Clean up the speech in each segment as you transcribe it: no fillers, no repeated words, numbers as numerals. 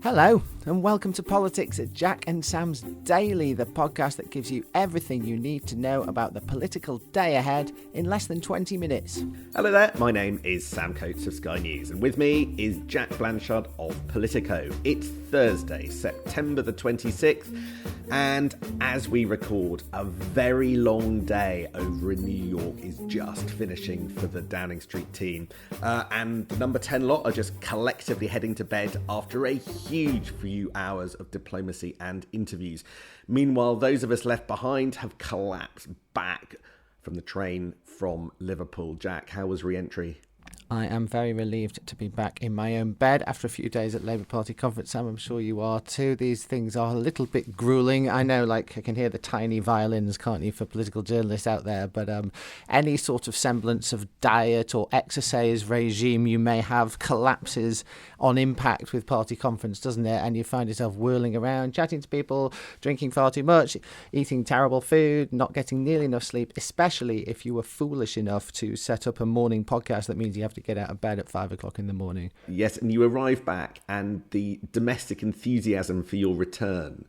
Hello, and welcome to Politics at Jack and Sam's Daily, the podcast that gives you everything you need to know about the political day ahead in less than 20 minutes. Hello there, my name is Sam Coates of Sky News, and with me is Jack Blanchard of Politico. It's Thursday, September the 26th, and as we record, a very long day over in New York is just finishing for the Downing Street team. And the number 10 lot are just collectively heading to bed after a huge few hours of diplomacy and interviews. Meanwhile, those of us left behind have collapsed back from the train from Liverpool. Jack, how was re-entry? I am very relieved to be back in my own bed after a few days at Labour Party conference. Sam, I'm sure you are too. These things are a little bit gruelling. I know, I can hear the tiny violins, can't you, for political journalists out there, but any sort of semblance of diet or exercise regime you may have collapses on impact with party conference, doesn't it? And you find yourself whirling around, chatting to people, drinking far too much, eating terrible food, not getting nearly enough sleep, especially if you were foolish enough to set up a morning podcast that means you have to get out of bed at 5 o'clock in the morning. Yes, and you arrive back and the domestic enthusiasm for your return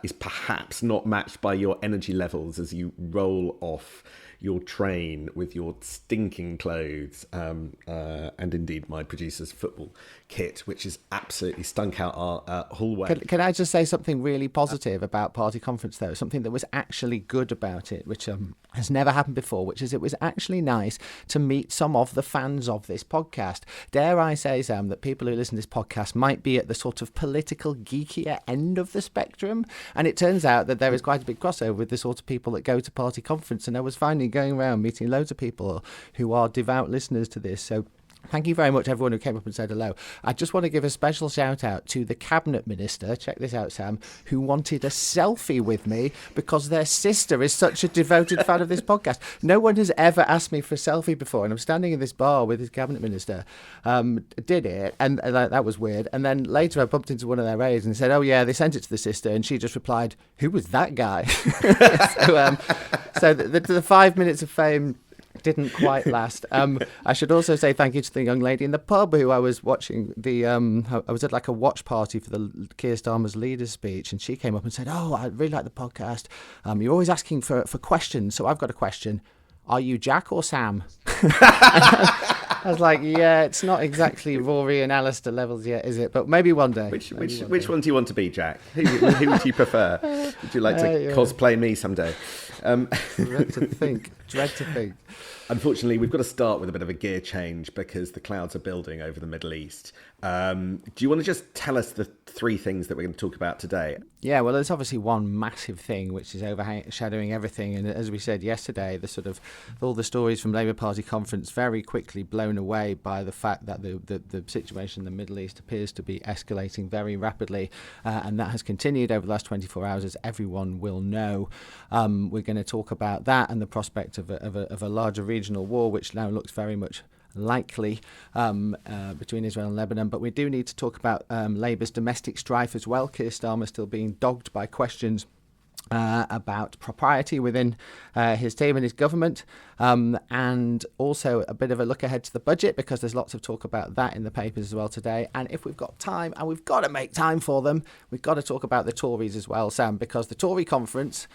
is perhaps not matched by your energy levels as you roll off your train with your stinking clothes and indeed my producer's football kit, which is absolutely stunk out our hallway. Can I just say something really positive about party conference, though? Something that was actually good about it, which has never happened before, which is it was actually nice to meet some of the fans of this podcast. Dare I say, Sam, that people who listen to this podcast might be at the sort of political geekier end of the spectrum, and it turns out that there is quite a big crossover with the sort of people that go to party conference, and I was finding going around meeting loads of people who are devout listeners to this. So thank you very much, everyone who came up and said hello. I just want to give a special shout out to the cabinet minister, check this out, Sam, who wanted a selfie with me because their sister is such a devoted fan of this podcast. No one has ever asked me for a selfie before, and I'm standing in this bar with this cabinet minister, did it, and that was weird. And then later I bumped into one of their aides and said, oh yeah, they sent it to the sister, and she just replied, who was that guy? So the 5 minutes of fame didn't quite last. I should also say thank you to the young lady in the pub who I was watching I was at like a watch party for the Keir Starmer's leader's speech, and she came up and said, oh, I really like the podcast. You're always asking for questions, so I've got a question. Are you Jack or Sam? I was like, yeah, it's not exactly Rory and Alistair levels yet, is it? But maybe one day. Which one do you want to be, Jack? Who would you prefer? Would you like to cosplay me someday? Dread to think. Unfortunately, we've got to start with a bit of a gear change because the clouds are building over the Middle East. Do you want to just tell us the three things that we're going to talk about today? Yeah, well, there's obviously one massive thing which is overshadowing everything. And as we said yesterday, the sort of all the stories from Labour Party conference very quickly blown away by the fact that the situation in the Middle East appears to be escalating very rapidly. And that has continued over the last 24 hours, as everyone will know. We're going to talk about that and the prospect of a larger regional war, which now looks very much likely between Israel and Lebanon. But we do need to talk about Labour's domestic strife as well. Keir Starmer still being dogged by questions about propriety within his team and his government, and also a bit of a look ahead to the budget, because there's lots of talk about that in the papers as well today. And if we've got time, and we've got to make time for them, we've got to talk about the Tories as well, Sam, because the Tory conference,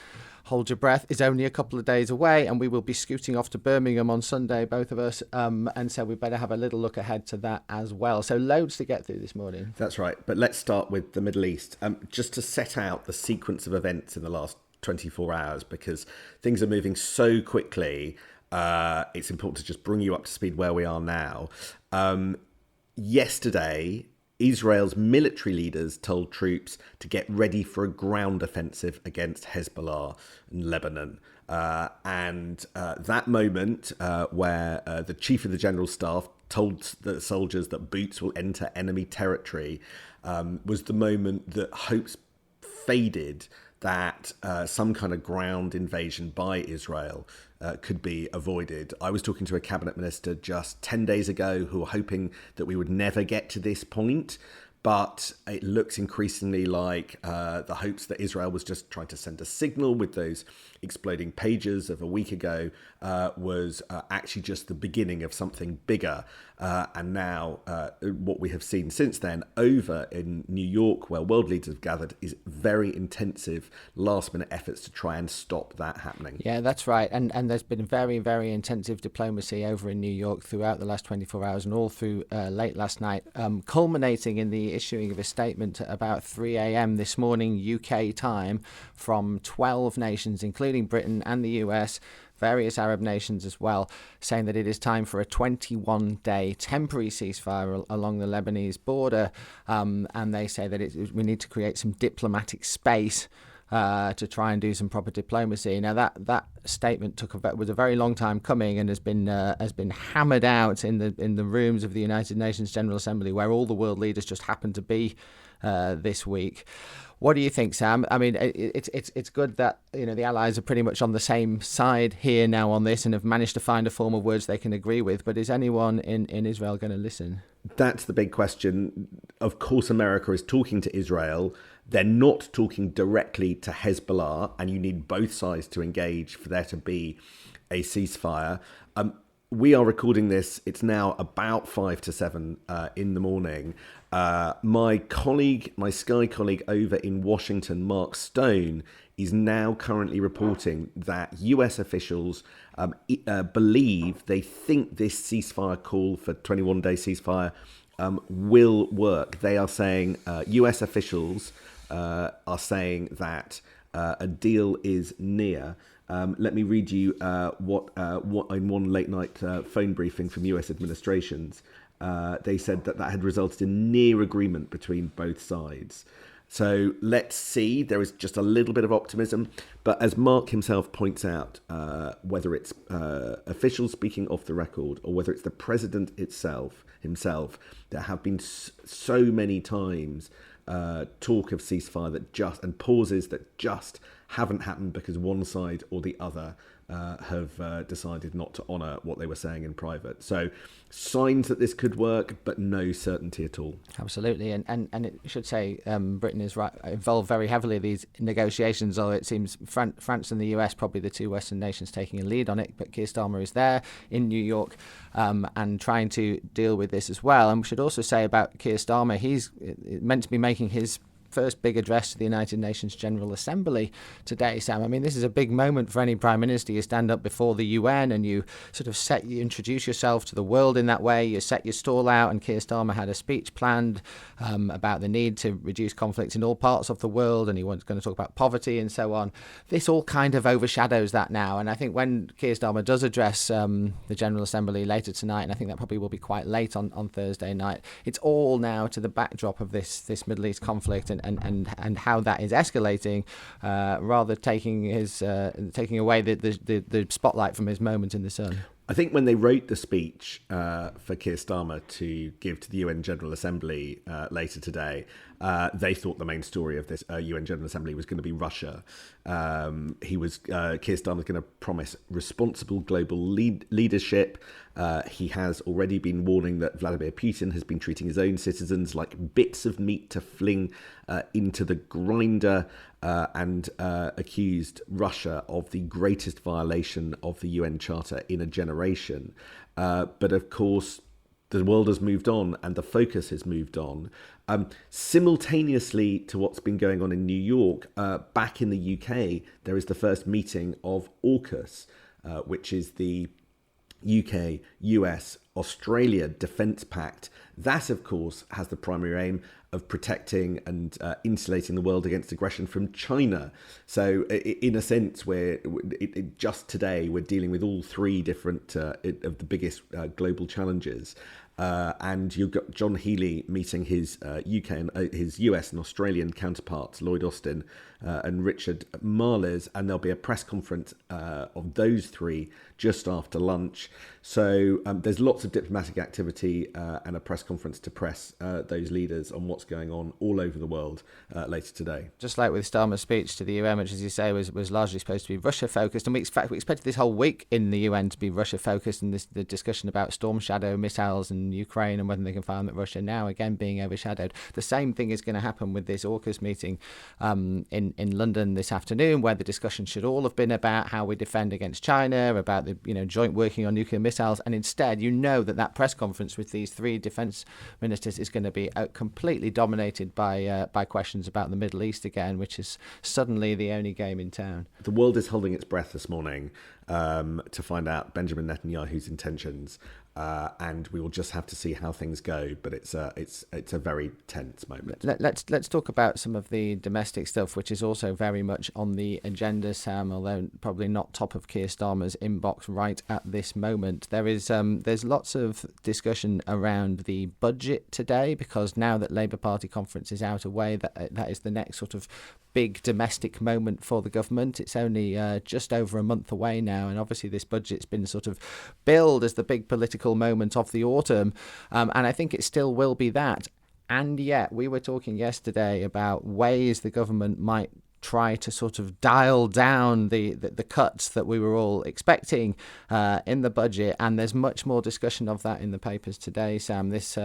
hold your breath, is only a couple of days away, and we will be scooting off to Birmingham on Sunday, both of us, and so we better have a little look ahead to that as well. So loads to get through this morning. That's right, but let's start with the Middle East, just to set out the sequence of events in the last 24 hours, because things are moving so quickly. It's important to just bring you up to speed where we are now. Yesterday, Israel's military leaders told troops to get ready for a ground offensive against Hezbollah in Lebanon. And that moment where the chief of the general staff told the soldiers that boots will enter enemy territory was the moment that hopes faded that some kind of ground invasion by Israel could be avoided. I was talking to a cabinet minister just 10 days ago who were hoping that we would never get to this point. But it looks increasingly like the hopes that Israel was just trying to send a signal with those exploding pages of a week ago was actually just the beginning of something bigger. And now what we have seen since then over in New York, where world leaders have gathered, is very intensive last-minute efforts to try and stop that happening. Yeah, that's right. And there's been very, very intensive diplomacy over in New York throughout the last 24 hours and all through late last night, culminating in the issuing of a statement at about 3 a.m. this morning UK time from 12 nations, including Britain and the US, various Arab nations as well, saying that it is time for a 21-day temporary ceasefire along the Lebanese border. And they say that we need to create some diplomatic space to try and do some proper diplomacy. Now that statement was a very long time coming and has been hammered out in the rooms of the United Nations General Assembly, where all the world leaders just happened to be this week. What do you think, Sam? I mean, it's good that the Allies are pretty much on the same side here now on this and have managed to find a form of words they can agree with. But is anyone in Israel going to listen? That's the big question. Of course, America is talking to Israel. They're not talking directly to Hezbollah, and you need both sides to engage for there to be a ceasefire. We are recording this. It's now about 5 to 7 in the morning. My Sky colleague over in Washington, Mark Stone, is now currently reporting that US officials believe they think this ceasefire call for 21-day ceasefire will work. They are saying US officials are saying that a deal is near. Let me read you what in one late night phone briefing from US administrations. They said that had resulted in near agreement between both sides. So let's see. There is just a little bit of optimism. But as Mark himself points out, whether it's officials speaking off the record or whether it's the president himself, there have been so many times talk of ceasefire and pauses that just haven't happened because one side or the other have decided not to honour what they were saying in private. So signs that this could work, but no certainty at all. Absolutely. And it should say Britain is involved very heavily in these negotiations, although it seems France and the US, probably the two Western nations, taking a lead on it. But Keir Starmer is there in New York and trying to deal with this as well. And we should also say about Keir Starmer, he's meant to be making his first big address to the United Nations General Assembly today, Sam. I mean, this is a big moment for any Prime Minister. You stand up before the UN and you sort of you introduce yourself to the world in that way. You set your stall out, and Keir Starmer had a speech planned about the need to reduce conflicts in all parts of the world, and he was going to talk about poverty and so on. This all kind of overshadows that now, and I think when Keir Starmer does address the General Assembly later tonight, and I think that probably will be quite late on Thursday night, it's all now to the backdrop of this Middle East conflict and how that is escalating, rather taking away the spotlight from his moment in the sun. I think when they wrote the speech for Keir Starmer to give to the UN General Assembly later today, they thought the main story of this UN General Assembly was going to be Russia. Keir Starmer was going to promise responsible global leadership. He has already been warning that Vladimir Putin has been treating his own citizens like bits of meat to fling into the grinder, and accused Russia of the greatest violation of the UN Charter in a generation. But of course, the world has moved on and the focus has moved on. Simultaneously to what's been going on in New York, back in the UK, there is the first meeting of AUKUS, which is the UK, US, Australia Defence Pact. That, of course, has the primary aim of protecting and insulating the world against aggression from China. So in a sense, just today, we're dealing with all three different of the biggest global challenges. And you've got John Healey meeting his UK and his US and Australian counterparts, Lloyd Austin and Richard Marles, and there'll be a press conference of those three just after lunch. So there's lots of diplomatic activity and a press conference to press those leaders on what's going on all over the world later today. Just like with Starmer's speech to the UN, which, as you say, was largely supposed to be Russia-focused, and we expected this whole week in the UN to be Russia-focused, and the discussion about Storm Shadow missiles in Ukraine and whether they can fire them at Russia now again being overshadowed. The same thing is going to happen with this AUKUS meeting in London this afternoon, where the discussion should all have been about how we defend against China, about the joint working on nuclear missiles, and instead that press conference with these three defence ministers is going to be completely dominated by questions about the Middle East again, which is suddenly the only game in town. The world is holding its breath this morning to find out Benjamin Netanyahu's intentions, and we will just have to see how things go. But it's a very tense moment. Let's talk about some of the domestic stuff, which is also very much on the agenda, Sam, although probably not top of Keir Starmer's inbox right at this moment. There's lots of discussion around the budget today, because now that Labour Party conference is out of way, that is the next sort of big domestic moment for the government. It's only just over a month away now, and obviously this budget's been sort of billed as the big political moment of the autumn, and I think it still will be that. And yet we were talking yesterday about ways the government might try to sort of dial down the cuts that we were all expecting in the budget, and there's much more discussion of that in the papers today, Sam. This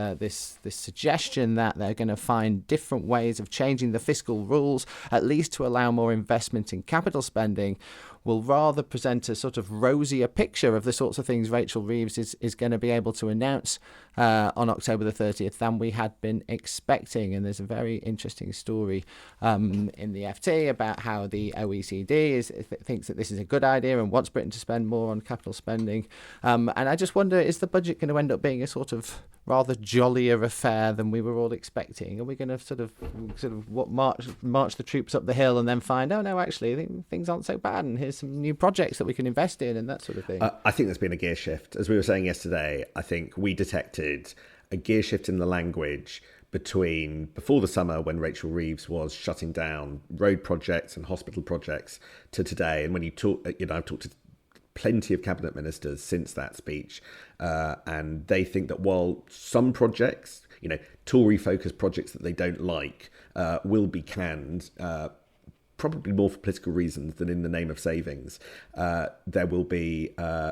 suggestion that they're going to find different ways of changing the fiscal rules, at least to allow more investment in capital spending, will rather present a sort of rosier picture of the sorts of things Rachel Reeves is going to be able to announce on October the 30th than we had been expecting. And there's a very interesting story in the FT about how the OECD thinks that this is a good idea and wants Britain to spend more on capital spending. And I just wonder, is the budget going to end up being a sort of rather jollier affair than we were all expecting? Are we going to sort of march the troops up the hill and then find, oh no, actually things aren't so bad, and here's some new projects that we can invest in and that sort of thing? I think there's been a gear shift. As we were saying yesterday, I think we detected a gear shift in the language before the summer, when Rachel Reeves was shutting down road projects and hospital projects, to today. And when I've talked to plenty of cabinet ministers since that speech, and they think that while some projects, Tory-focused projects that they don't like, will be canned, probably more for political reasons than in the name of savings, there will be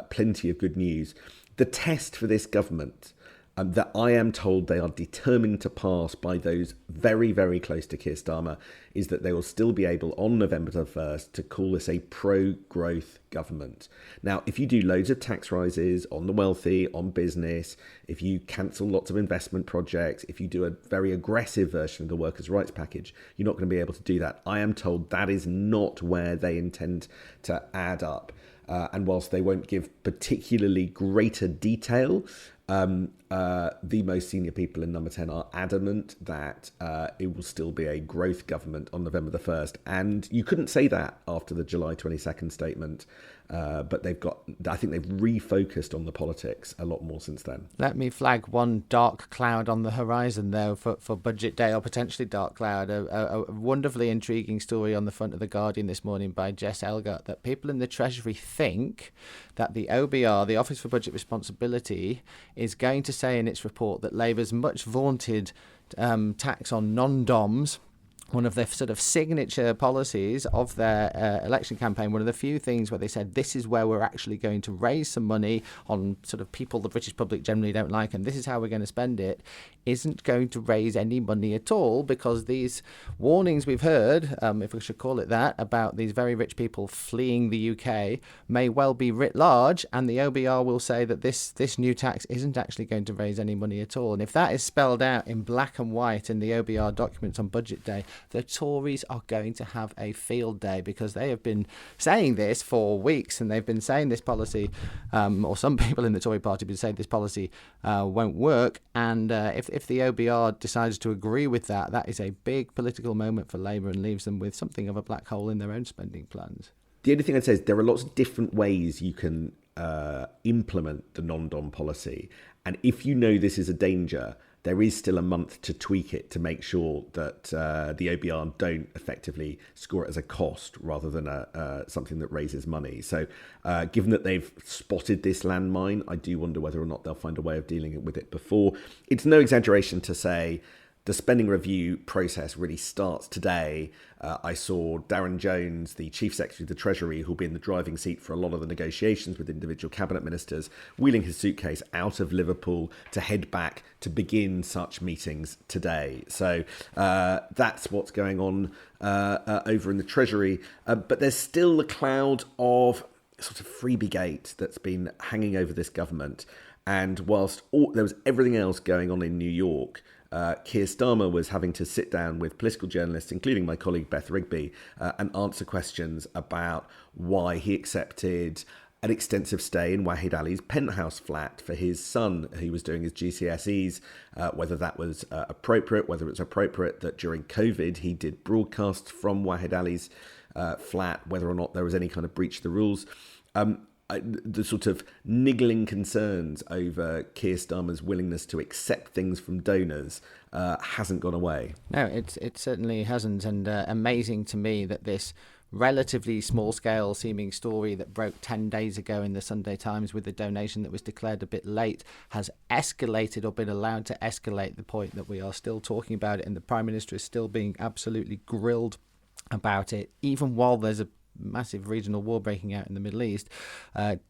plenty of good news. The test for this government, that I am told they are determined to pass by those very, very close to Keir Starmer, is that they will still be able on November the 1st to call this a pro-growth government. Now, if you do loads of tax rises on the wealthy, on business, if you cancel lots of investment projects, if you do a very aggressive version of the workers' rights package, you're not going to be able to do that. I am told that is not where they intend to add up. And whilst they won't give particularly greater detail, the most senior people in Number 10 are adamant that it will still be a growth government on November the 1st. And you couldn't say that after the July 22nd statement. But I think they've refocused on the politics a lot more since then. Let me flag one dark cloud on the horizon, though, for Budget Day, or potentially dark cloud. A wonderfully intriguing story on the front of The Guardian this morning by Jess Elgart, that people in the Treasury think that the OBR, the Office for Budget Responsibility, is going to say in its report that Labour's much vaunted tax on non-DOMs, one of their sort of signature policies of their election campaign, one of the few things where they said this is where we're actually going to raise some money on sort of people the British public generally don't like, and this is how we're going to spend it, isn't going to raise any money at all, because these warnings we've heard, if we should call it that, about these very rich people fleeing the UK may well be writ large, and the OBR will say that this new tax isn't actually going to raise any money at all. And if that is spelled out in black and white in the OBR documents on Budget Day, the Tories are going to have a field day, because they have been saying this for weeks, and they've been saying this policy, or some people in the Tory party have been saying this policy won't work. And if the OBR decides to agree with that, that is a big political moment for Labour and leaves them with something of a black hole in their own spending plans. The only thing I'd say is there are lots of different ways you can implement the non-dom policy. And if you know this is a danger, there is still a month to tweak it to make sure that the OBR don't effectively score it as a cost rather than something that raises money. So given that they've spotted this landmine, I do wonder whether or not they'll find a way of dealing with it before. It's no exaggeration to say the spending review process really starts today. I saw Darren Jones, the Chief Secretary of the Treasury, who'll be in the driving seat for a lot of the negotiations with individual cabinet ministers, wheeling his suitcase out of Liverpool to head back to begin such meetings today. So that's what's going on over in the Treasury. But there's still a cloud of sort of freebie-gate that's been hanging over this government. And whilst there was everything else going on in New York, Keir Starmer was having to sit down with political journalists, including my colleague Beth Rigby, and answer questions about why he accepted an extensive stay in Wahid Ali's penthouse flat for his son, who was doing his GCSEs, whether that was appropriate, whether it's appropriate that during COVID he did broadcasts from Wahid Ali's flat, whether or not there was any kind of breach of the rules. The sort of niggling concerns over Keir Starmer's willingness to accept things from donors hasn't gone away. No, it certainly hasn't. And amazing to me that this relatively small-scale seeming story that broke 10 days ago in the Sunday Times with the donation that was declared a bit late has escalated or been allowed to escalate the point that we are still talking about it, and the Prime Minister is still being absolutely grilled about it, even while there's a massive regional war breaking out in the Middle East.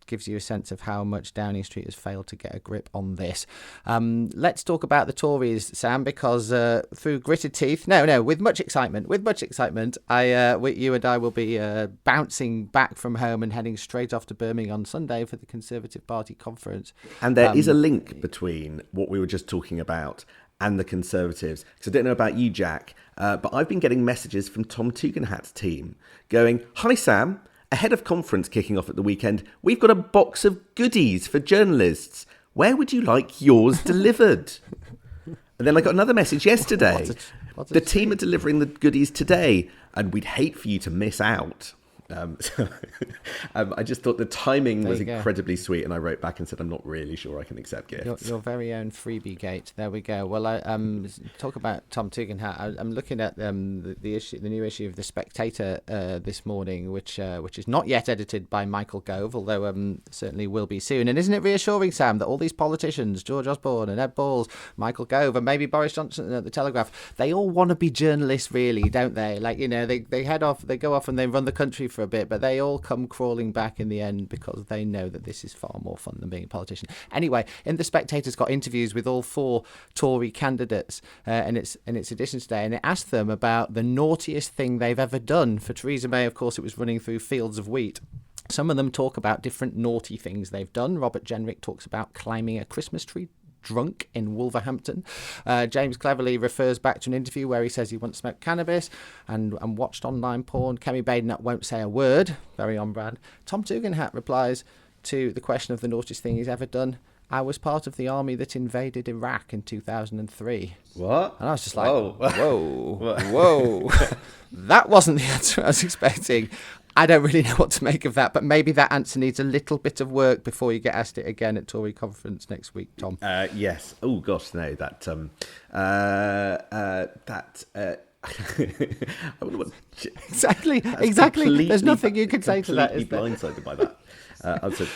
Gives you a sense of how much Downing Street has failed to get a grip on this. Let's talk about the Tories, Sam, because through gritted teeth, with much excitement, you and I will be bouncing back from home and heading straight off to Birmingham on Sunday for the Conservative Party conference. And there is a link between what we were just talking about and the Conservatives. Because I don't know about you, Jack, but I've been getting messages from Tom Tugendhat's team going, "Hi, Sam, ahead of conference kicking off at the weekend, we've got a box of goodies for journalists. Where would you like yours delivered?" And then I got another message yesterday. The team are delivering the goodies today, and we'd hate for you to miss out. I just thought the timing was incredibly sweet, and I wrote back and said, I'm not really sure I can accept gifts. Your very own freebie gate. There we go. Well, talk about Tom Tugendhat. I'm looking at the new issue of The Spectator this morning, which is not yet edited by Michael Gove, although certainly will be soon. And isn't it reassuring, Sam, that all these politicians, George Osborne and Ed Balls, Michael Gove, and maybe Boris Johnson at the Telegraph, they all want to be journalists, really, don't they? Like, they head off, they go off and they run the country for a bit, but they all come crawling back in the end because they know that this is far more fun than being a politician. Anyway, in The Spectator's got interviews with all four Tory candidates in its edition today, and it asked them about the naughtiest thing they've ever done. For Theresa May, of course, it was running through fields of wheat. Some of them talk about different naughty things they've done. Robert Jenrick talks about climbing a Christmas tree drunk in Wolverhampton. James Cleverly refers back to an interview where he says he once smoked cannabis and watched online porn. Kemi Badenoch won't say a word, very on brand. Tom Tugendhat replies to the question of the naughtiest thing he's ever done: I was part of the army that invaded Iraq in 2003. What? And I was just like, whoa. That wasn't the answer I was expecting. I don't really know what to make of that, but maybe that answer needs a little bit of work before you get asked it again at Tory conference next week, Tom. Yes. Oh gosh, no. Exactly. There's nothing you can say to that. Completely blindsided by that.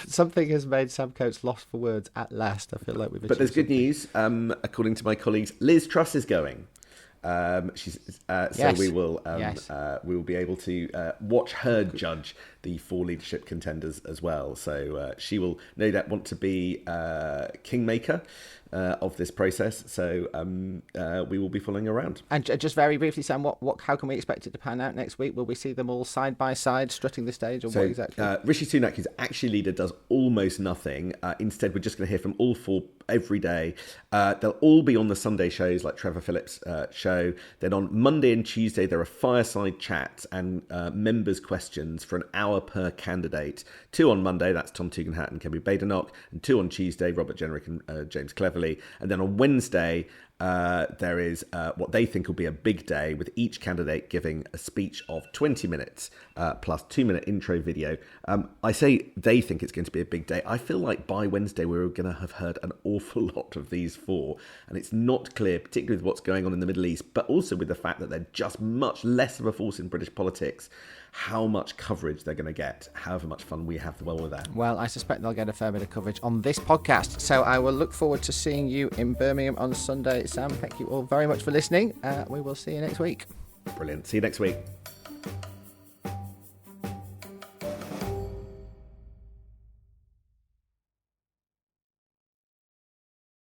Something has made Sam Coates lost for words at last. I feel like we've. But there's good news. According to my colleagues, Liz Truss is going. Yes. So we will be able to watch her judge the four leadership contenders as well. So she will no doubt want to be kingmaker of this process. So we will be following around. And just very briefly, Sam, how can we expect it to pan out next week? Will we see them all side by side strutting the stage, or what exactly? Rishi Sunak, who's actually leader, does almost nothing. Instead, we're just going to hear from all four every day. They'll all be on the Sunday shows like Trevor Phillips' show. Then on Monday and Tuesday, there are fireside chats and members' questions for an hour per candidate. 2 on Monday, that's Tom Tugendhat and Kemi Badenoch, and 2 on Tuesday, Robert Jenrick and James Cleverly. And then on Wednesday, There is what they think will be a big day, with each candidate giving a speech of 20 minutes plus 2-minute intro video. I say they think it's going to be a big day. I feel like by Wednesday we're going to have heard an awful lot of these four, and it's not clear, particularly with what's going on in the Middle East, but also with the fact that they're just much less of a force in British politics, how much coverage they're going to get, however much fun we have with that. Well, I suspect they'll get a fair bit of coverage on this podcast. So I will look forward to seeing you in Birmingham on Sunday. Sam, thank you all very much for listening. We will see you next week. Brilliant. See you next week.